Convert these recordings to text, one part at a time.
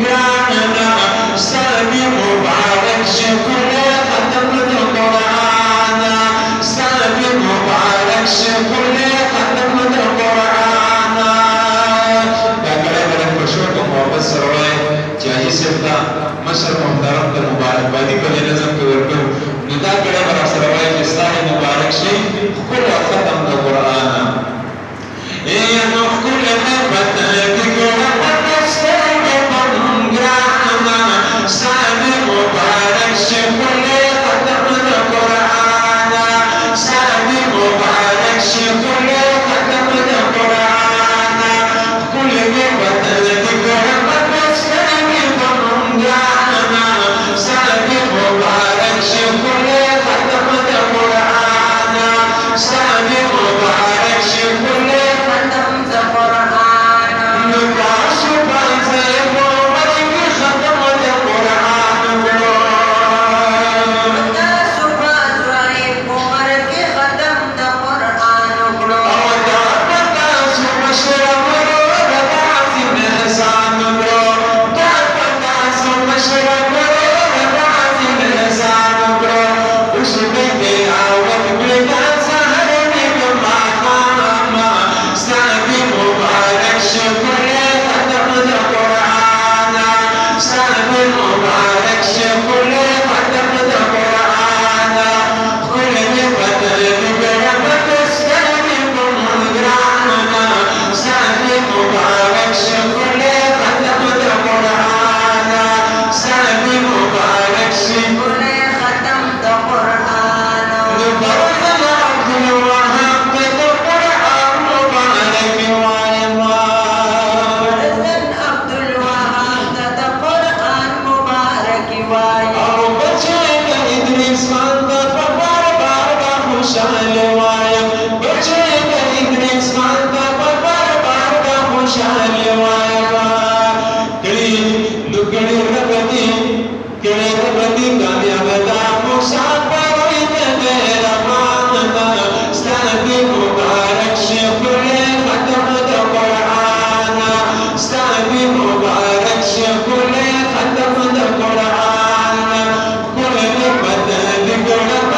گرانا سامی مبارک شکل ختم د قرآن سامی مبارک شکل ختم د قرآن دا کله کله خوشو کوم واپس سره چاہیے سپتا مشر محترم د مبارکبادي په نظم کې ورکو نو دا کله ورا سره وایي چې ستاسو مبارک شي خپل ختم د قرآن اے نو خپل محبت دې ګورم ستاسو په ګرانا سامی مبارک شکل ختم د قرآن سامی مبارک شکل ختم د قرآن خپل محبت دې ګورم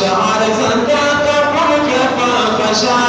شعار زندان تقول كفى خشاع